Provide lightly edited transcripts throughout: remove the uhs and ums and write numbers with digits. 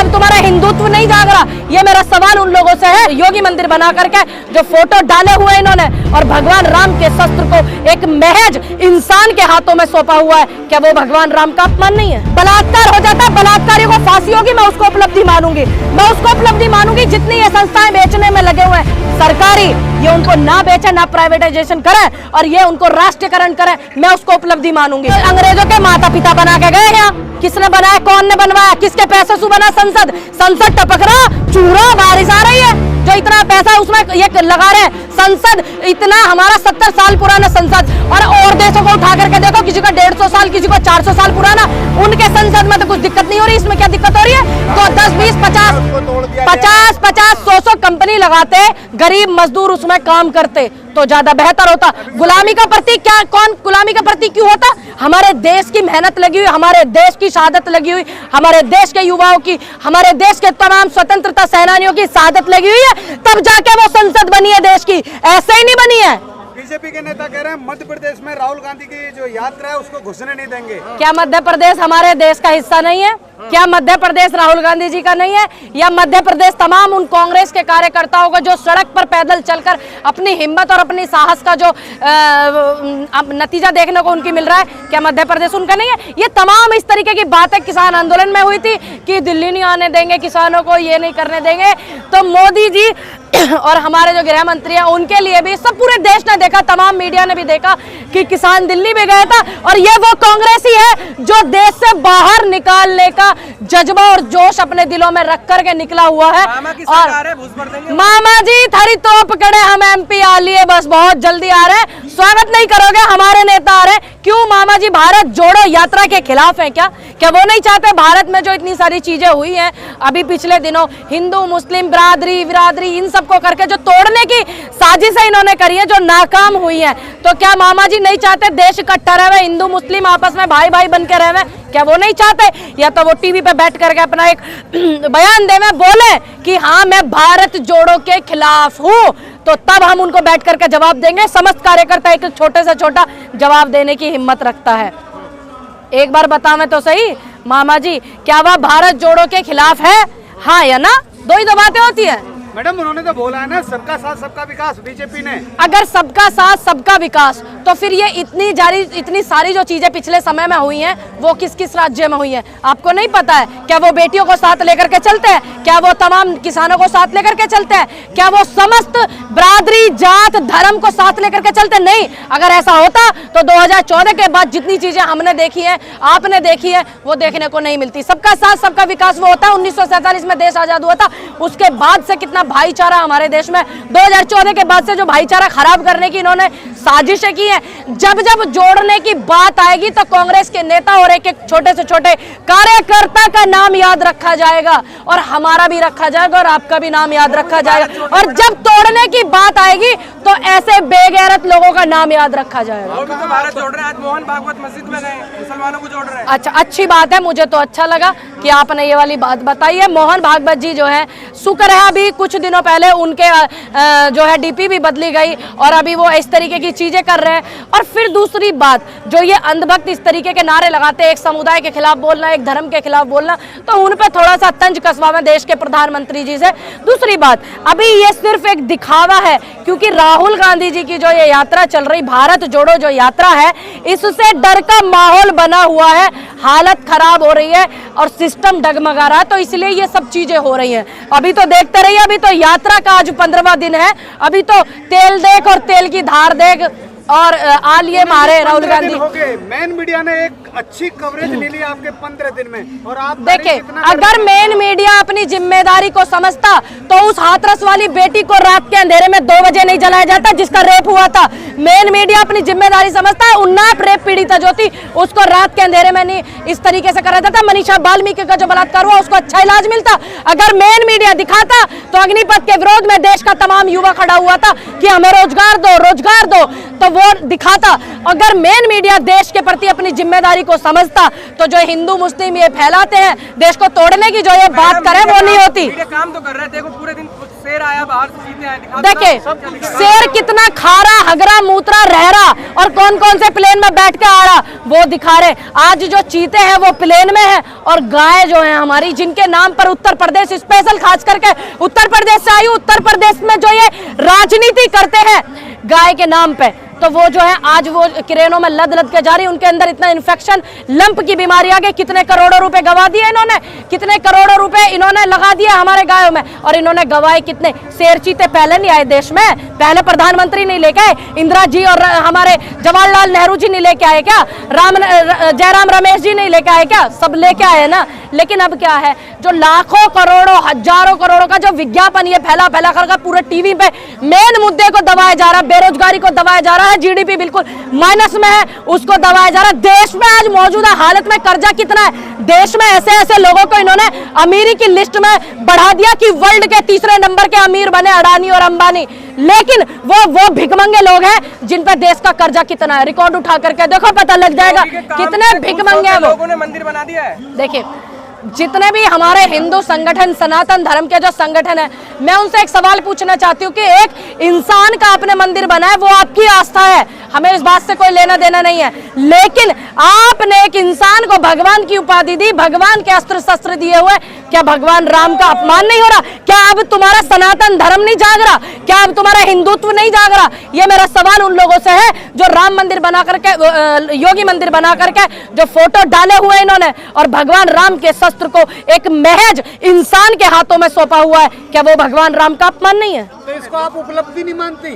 मतलब तुम्हारा हिंदुत्व नहीं जाग रहा? ये मेरा सवाल उन लोगों से है। योगी मंदिर बना करके जो फोटो डाले हुए इन्होंने और भगवान राम के शस्त्र को एक महज इंसान के हाथों में सौंपा हुआ है, क्या वो भगवान राम का अपमान नहीं है? बलात्कार हो जाता है, बलात्कारियों को फांसी होगी, मैं उसको उपलब्धि मानूंगी, मैं उसको उपलब्धि मानूंगी। जितनी ये संस्थाएं बेचने में लगे हुए हैं सरकारी, ये उनको ना बेचे, ना प्राइवेटाइजेशन करे और ये उनको राष्ट्रीयकरण करे, मैं उसको उपलब्धि मानूंगी। अंग्रेजों के माता पिता बना के गए यहाँ, किसने बनाया, कौन ने बनवाया, किसके पैसे से बना संसद? संसद टपक रहा, चूरा बारिश आ रही है, जो इतना पैसा उसमें ये लगा रहे हैं। संसद इतना, हमारा 70 साल पुराना संसद, और देशों को उठा करके देखो, किसी का 150 साल, किसी को 400 साल पुराना, उनके संसद में तो कुछ दिक्कत नहीं हो रही, इसमें क्या दिक्कत हो रही है? तो 10, 20, 50, 100 कंपनी लगाते, गरीब मजदूर उसमें काम करते तो ज्यादा बेहतर होता। गुलामी का प्रतीक क्या, कौन गुलामी का प्रतीक क्यों होता? हमारे देश की मेहनत लगी हुई, हमारे देश की शहादत लगी हुई, हमारे देश के युवाओं की, हमारे देश के तमाम स्वतंत्रता सेनानियों की शहादत लगी हुई है, तब जाके वो संसद बनी है देश की, ऐसे ही नहीं बनी है। बीजेपी के नेता कह रहे हैं मध्य प्रदेश में राहुल गांधी की जो यात्रा है उसको घुसने नहीं देंगे। क्या मध्य प्रदेश हमारे देश का हिस्सा नहीं है? क्या मध्य प्रदेश राहुल गांधी जी का नहीं है? या मध्य प्रदेश तमाम उन कांग्रेस के कार्यकर्ताओं को जो सड़क पर पैदल चलकर अपनी हिम्मत और अपनी साहस का जो नतीजा देखने को उनकी मिल रहा है, क्या मध्य प्रदेश उनका नहीं है? ये तमाम इस तरीके की बातें किसान आंदोलन में हुई थी कि दिल्ली नहीं आने देंगे किसानों को, ये नहीं करने देंगे। तो मोदी जी और हमारे जो गृह मंत्री हैं उनके लिए भी, सब पूरे देश ने देखा, तमाम मीडिया ने भी देखा कि किसान दिल्ली में गया था, और ये वो कांग्रेस ही है जो देश से बाहर निकालने का जज्बा और जोश अपने दिलों में रख करके निकला हुआ है। और मामा जी थारी तोप कड़े, हम MP आ लिए, बस बहुत जल्दी आ रहे हैं, स्वागत नहीं करोगे, हमारे नेता आ रहे हैं। क्यों मामा जी भारत जोड़ो यात्रा के खिलाफ हैं क्या? क्या वो नहीं चाहते भारत में जो इतनी सारी चीजें हुई हैं अभी पिछले दिनों, हिंदू मुस्लिम बिरादरी इन सबको करके जो तोड़ने की साजिशें इन्होंने करी है, जो नाकाम हुई है, तो क्या मामा जी नहीं चाहते देश इकट्ठा रहे, हिंदू मुस्लिम आपस में भाई भाई बन के रहे? क्या वो नहीं चाहते? या तो वो टीवी पे बैठ करके अपना एक बयान देवे, बोले कि हाँ मैं भारत जोड़ो के खिलाफ हूँ, तो तब हम उनको बैठ करके जवाब देंगे। समस्त कार्यकर्ता एक छोटे से छोटा जवाब देने की हिम्मत रखता है। एक बार बतावें तो सही मामा जी, क्या वह भारत जोड़ो के खिलाफ है, हाँ या ना? दो ही तो बातें होती है। मैडम उन्होंने तो बोला है ना सबका साथ सबका विकास, बीजेपी ने। अगर सबका साथ सबका विकास, तो फिर ये इतनी सारी जो चीजें पिछले समय में हुई हैं वो किस किस राज्य में हुई हैं आपको नहीं पता है? क्या वो बेटियों को साथ लेकर के चलते हैं? क्या वो तमाम किसानों को साथ लेकर के चलते हैं? क्या वो समस्त बिरादरी जात धर्म को साथ लेकर के चलते? नहीं। अगर ऐसा होता तो 2014 के बाद जितनी चीजें हमने देखी है, आपने देखी है, वो देखने को नहीं मिलती। सबका साथ सबका विकास वो होता है 1947 में देश आजाद हुआ था, उसके बाद से कितना भाईचारा हमारे देश में, 2014 के बाद से जो भाईचारा खराब करने की इन्होंने साजिशें की हैं, जब जब जोड़ने की बात आएगी तो कांग्रेस के नेता और एक एक छोटे से छोटे कार्यकर्ता का नाम याद रखा जाएगा, और हमारा भी रखा जाएगा और आपका भी नाम याद रखा जाएगा, और जब तोड़ने की बात आएगी तो ऐसे बेगैरत लोगों का नाम याद रखा जाएगा। और भी तो भारत जोड़ रहे हैं, आज मोहन भागवत मस्जिद में गए, मुसलमानों को जोड़ रहे हैं। अच्छा, अच्छी बात है, मुझे तो अच्छा लगा कि आपने ये वाली बात बताई है। मोहन भागवत जी जो है, शुक्र है अभी कुछ दिनों पहले उनके जो है DP भी बदली गई और अभी वो इस तरीके की चीजें कर रहे हैं। और फिर दूसरी बात, जो ये अंधभक्त इस तरीके के नारे लगाते हैं, एक समुदाय के खिलाफ बोलना, एक धर्म के खिलाफ बोलना, तो उन पे थोड़ा सा तंज कसवा में देश के प्रधानमंत्री जी से। दूसरी बात, अभी ये सिर्फ एक दिखावा है, क्योंकि राहुल गांधी जी की जो ये यात्रा चल रही, भारत जोड़ो जो यात्रा है, इससे डर का माहौल बना हुआ है, हालत खराब हो रही है और सिस्टम डगमगा रहा है, तो इसलिए ये सब चीजें हो रही हैं। अभी तो देखते रहिए, अभी तो यात्रा का आज 15वां दिन है, अभी तो तेल देख और तेल की धार देख और आलिए मारे राहुल गांधी। मेन मीडिया ने एक अच्छी कवरेज ले ली आपके 15 दिन में, और आप देखिए, अगर मेन मीडिया अपनी जिम्मेदारी को समझता तो उस हाथरस वाली बेटी को रात के अंधेरे में 2 बजे नहीं जलाया जाता जिसका रेप हुआ था। मेन मीडिया अपनी जिम्मेदारी समझता है, उन्नाव रेप पीड़िता जो थी उसको रात के अंधेरे में नहीं इस तरीके से करा जाता। मनीषा वाल्मीकि का जो बलात्कार हुआ उसको अच्छा इलाज मिलता। अगर मेन मीडिया दिखाता तो अग्निपथ के विरोध में देश का तमाम युवा खड़ा हुआ था कि हमें रोजगार दो, तो वो दिखाता। अगर मेन मीडिया देश के प्रति अपनी जिम्मेदारी को समझता तो जो हिंदू मुस्लिम ये फैलाते हैं देश को तोड़ने की जो ये बात करे वो नहीं होती। काम तो कर रहे थे, देखो पूरे दिन शेर आया बाहर से, चीते आए, दिखा देखिए शेर कितना खारा हगरा मूत्रा रहरा और कौन कौन से प्लेन में बैठ के आ रहा वो दिखा रहे। आज जो चीते हैं वो प्लेन में है और गाय जो है हमारी, जिनके नाम पर उत्तर प्रदेश स्पेशल खास करके उत्तर प्रदेश से आई, उत्तर प्रदेश में जो ये राजनीति करते हैं गाय के नाम पे, तो वो जो है आज वो क्रेनों में लद लद के जा रही, उनके अंदर इतना इन्फेक्शन, लंप की बीमारी आ गई। कितने करोड़ों रुपए गवा दिए इन्होंने, कितने करोड़ों रुपए इन्होंने लगा दिए हमारे गायों में, और इन्होंने गवाए कितने। शेर चीते पहले नहीं आए देश में, पहले प्रधानमंत्री नहीं लेके आए, इंदिरा जी और हमारे जवाहरलाल नेहरू जी नहीं लेके आए क्या, जयराम रमेश जी नहीं लेके आए क्या, सब लेके आए ना। लेकिन अब क्या है, जो लाखों करोड़ों हजारों करोड़ों का जो विज्ञापन ये फैला फैला कर पूरे टीवी पे मेन मुद्दे को दबाया जा रहा है, बेरोजगारी को दबाया जा रहा है, जीडीपी बिल्कुल माइनस में है उसको दबाया जा रहा है। देश में आज मौजूदा हालत में कर्जा कितना है, देश में ऐसे ऐसे लोगों को इन्होंने अमीरी की लिस्ट में बढ़ा दिया कि वर्ल्ड के तीसरे नंबर के अमीर बने अडानी और अंबानी, लेकिन वो भिखमंगे लोग हैं जिन पे देश का कर्जा कितना है। रिकॉर्ड उठा करके देखो, पता लग जाएगा कितने भिखमंगे हैं वो। लोगों ने मंदिर बना दिया है। देखिए जितने भी हमारे हिंदू संगठन, सनातन धर्म के जो संगठन है, मैं उनसे एक सवाल पूछना चाहती हूँ कि एक इंसान का अपने मंदिर बना है, वो आपकी आस्था है, हमें इस बात से कोई लेना देना नहीं है, लेकिन आपने एक इंसान को भगवान की उपाधि दी, भगवान के अस्त्र शस्त्र दिए हुए, क्या भगवान राम का अपमान नहीं हो रहा? क्या अब तुम्हारा सनातन धर्म नहीं जाग रहा? क्या अब तुम्हारा हिंदुत्व नहीं जाग रहा? ये मेरा सवाल उन लोगों से है जो राम मंदिर बना करके, योगी मंदिर बना करके जो फोटो डाले हुए इन्होंने, और भगवान राम के शस्त्र को एक महज इंसान के हाथों में सौंपा हुआ है, क्या वो भगवान राम का अपमान नहीं है? तो इसको आप उपलब्धि नहीं मानती?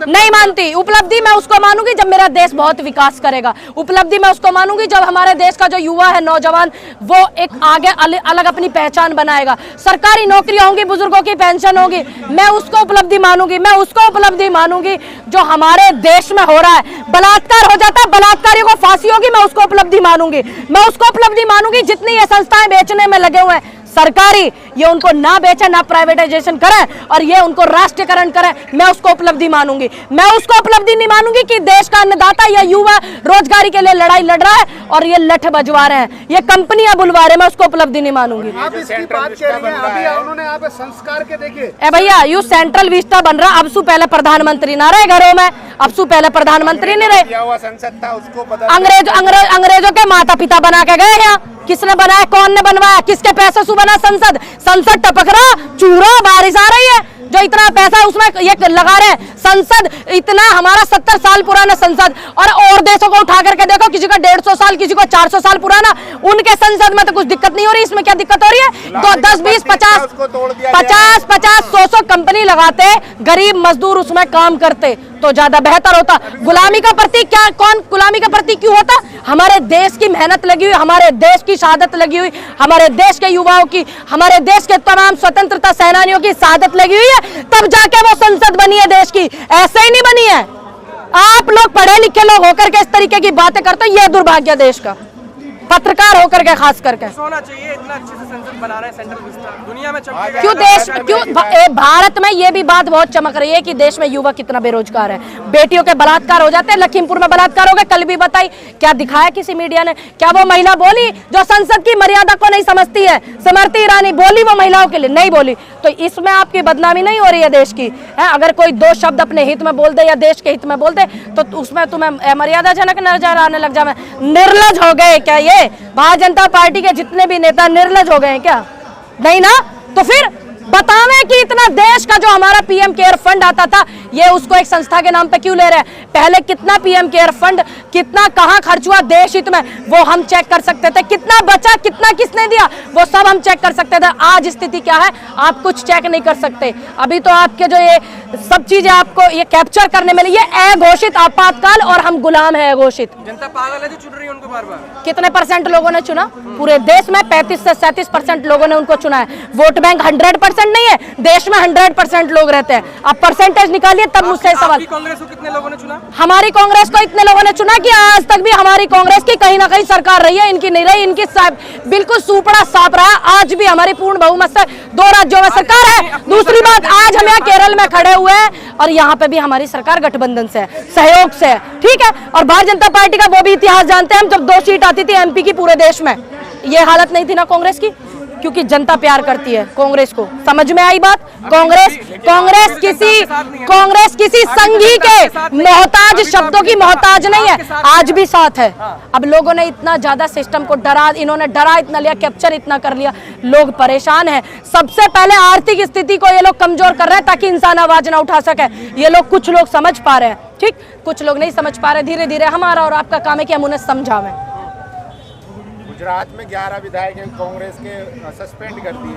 नहीं मानती। उपलब्धि मैं उसको मानूंगी जब मेरा देश बहुत विकास करेगा, उपलब्धि मैं उसको मानूंगी जब हमारे देश का जो युवा है, नौजवान, वो एक आगे अलग अपनी पहचान बनाएगा, सरकारी नौकरियां होंगी, बुजुर्गों की पेंशन होगी, मैं उसको उपलब्धि मानूंगी। मैं उसको उपलब्धि मानूंगी जो हमारे देश में हो रहा है, बलात्कार हो जाता है, बलात्कारियों को फांसी होगी, मैं उसको उपलब्धि मानूंगी। मैं उसको उपलब्धि मानूंगी जितनी ये संस्थाएं बेचने में लगे हुए हैं सरकारी, ये उनको ना बेचे, ना प्राइवेटाइजेशन करें और ये उनको राष्ट्रीयकरण करें, मैं उसको उपलब्धि मानूंगी। मैं उसको उपलब्धि नहीं मानूंगी कि देश का अन्नदाता या युवा रोजगारी के लिए लड़ाई लड़ रहा है और ये लठ बजवा रहे हैं, ये कंपनियां बुलवा रहे हैं, मैं उसको उपलब्धि नहीं मानूंगी। आप इसकी बात कर रही हैं, अभी उन्होंने यहाँ पे संस्कार के देखे। ए भैया, यू सेंट्रल विस्टा बन रहा, अब सु पहले प्रधानमंत्री ना रहे घरों में, अब सु पहले प्रधानमंत्री नहीं रहे, संसद था उसको अंग्रेजों के माता पिता बना के गए यहाँ। किसने बनाया, कौन ने बनवाया, किसके पैसे से बना संसद? संसद टपक रहा, चूरा बारिश आ रही है, जो इतना पैसा उसमें ये लगा रहे हैं। संसद इतना, हमारा 70 साल पुराना संसद, और देशों को उठा करके देखो, किसी का 150 साल, किसी को 400 साल पुराना, उनके संसद में तो कुछ दिक्कत नहीं हो रही, इसमें क्या दिक्कत हो रही है? तो 10, 20, 50, 100 कंपनी लगाते, गरीब मजदूर उसमें काम करते तो ज्यादा बेहतर होता। गुलामी का प्रतीक क्या, कौन गुलामी का प्रतीक क्यों होता? हमारे देश की मेहनत लगी हुई, हमारे देश की शहादत लगी हुई, हमारे देश के युवाओं की, हमारे देश के तमाम स्वतंत्रता सेनानियों की शहादत लगी हुई है, तब जाके वो संसद बनी है देश की, ऐसे ही नहीं बनी है। आप लोग पढ़े लिखे लोग होकर के इस तरीके की बातें करते, ये दुर्भाग्य देश का, पत्रकार होकर के खास करके। होना चाहिए, इतना अच्छे से संसद बना रहे हैं, सेंट्रल विस्टा दुनिया में चमकेगा। क्यों भारत में ये भी बात बहुत चमक रही है कि देश में युवा कितना बेरोजगार है, बेटियों के बलात्कार हो जाते हैं, लखीमपुर में बलात्कार हो गए, कल भी बताई, क्या दिखाया किसी मीडिया ने? क्या वो महिला बोली जो संसद की मर्यादा को नहीं समझती है? स्मृति ईरानी बोली वो महिलाओं के लिए? नहीं बोली। तो इसमें आपकी बदनामी नहीं हो रही है देश की? है, अगर कोई दो शब्द अपने हित में बोल दे या देश के हित में बोल दे तो उसमें तुम्हें मर्यादाजनक नजर आने लग जाए। निर्लज हो गए क्या ये भारतीय जनता पार्टी के जितने भी नेता? निर्लज हो गए हैं क्या? नहीं ना? तो फिर बतावें कि इतना देश का जो हमारा पीएम केयर फंड आता था, ये उसको एक संस्था के नाम पे क्यों ले रहे हैं? पहले कितना पीएम केयर फंड, कितना कहां खर्च हुआ देश हित में, वो हम चेक कर सकते थे। कितना बचा, कितना किसने दिया, वो सब हम चेक कर सकते थे। आज स्थिति क्या है, आप कुछ चेक नहीं कर सकते। अभी तो आपके जो ये सब चीजें आपको ये कैप्चर करने में, ये अघोषित आपातकाल और हम गुलाम है अघोषित। जनता पागल है जो चुन रही है उनको बार-बार। कितने % लोगों ने चुना? पूरे देश में 35 से 37% लोगों ने उनको चुना है। वोट बैंक 100% नहीं है, देश में 100% लोग रहते हैं। अब परसेंटेज निकालिए तब मुझसे सवाल। कांग्रेस को कितने लोगों ने चुना? हमारी कांग्रेस को इतने लोगों ने चुना कि आज तक भी हमारी कांग्रेस की कहीं ना कहीं सरकार रही है, इनकी नहीं रही। इनकी बिल्कुल सुपड़ा साफ रहा। आज भी हमारी पूर्ण बहुमत से 2 राज्यों में सरकार है। दूसरी बात, आज हम यहाँ केरल में खड़े हुए हैं और यहाँ पे भी हमारी सरकार गठबंधन से है, सहयोग से है, ठीक है। और भारतीय जनता पार्टी का वो भी इतिहास जानते हैं हम, जब 2 सीट आती थी एमपी की पूरे देश में, ये हालत नहीं थी ना कांग्रेस की, क्योंकि जनता प्यार करती है कांग्रेस को। समझ में आई बात? कांग्रेस किसी संघी के मोहताज, शब्दों की मोहताज नहीं है, आज भी साथ है। अब लोगों ने इतना ज्यादा सिस्टम को इन्होंने डरा इतना लिया, कैप्चर इतना कर लिया, लोग परेशान हैं। सबसे पहले आर्थिक स्थिति को ये लोग कमजोर कर रहे हैं ताकि इंसान आवाज ना उठा सके। ये लोग, कुछ लोग समझ पा रहे हैं, ठीक, कुछ लोग नहीं समझ पा रहे। धीरे धीरे हमारा और आपका काम है कि हम उन्हें समझावें। गुजरात में 11 विधायक कांग्रेस के सस्पेंड कर दिए।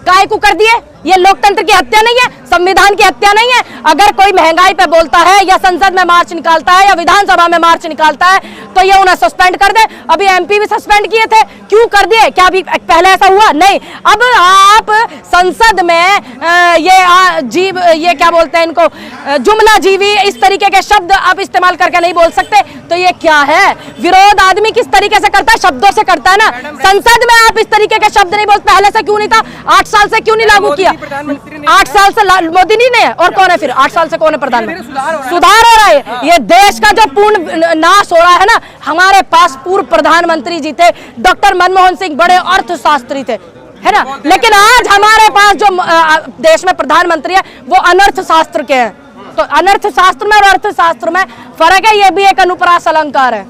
काहे को कर दिए? ये लोकतंत्र की हत्या नहीं है, संविधान की हत्या नहीं है? अगर कोई महंगाई पे बोलता है या संसद में मार्च निकालता है या विधानसभा में मार्च निकालता है तो ये उन्हें सस्पेंड कर दे। अभी एमपी भी सस्पेंड किए थे, क्यों कर दिए? क्या अभी पहले ऐसा हुआ? नहीं। अब आप संसद में ये क्या बोलते हैं इनको, जुमला जीवी, इस तरीके के शब्द आप इस्तेमाल करके नहीं बोल सकते। तो ये क्या है? विरोध आदमी किस तरीके से करता है? शब्दों से करता है ना। संसद में आप इस तरीके के शब्द नहीं बोलते। पहले से क्यों नहीं था? 8 साल से क्यों नहीं लागू किया? 8 साल से मोदी नहीं है, और कौन है फिर? 8 साल से कौन है प्रधानमंत्री? सुधार हो रहा है। ये देश का जो पूर्ण नाश हो रहा है ना, हमारे पास पूर्व प्रधानमंत्री जी थे, डॉक्टर मनमोहन सिंह बड़े अर्थशास्त्री थे, है ना, लेकिन आज हमारे पास जो देश में प्रधानमंत्री है वो अनर्थ शास्त्र के हैं। तो अनर्थ शास्त्र में और अर्थशास्त्र में फर्क है, ये भी एक अनुप्रास अलंकार है।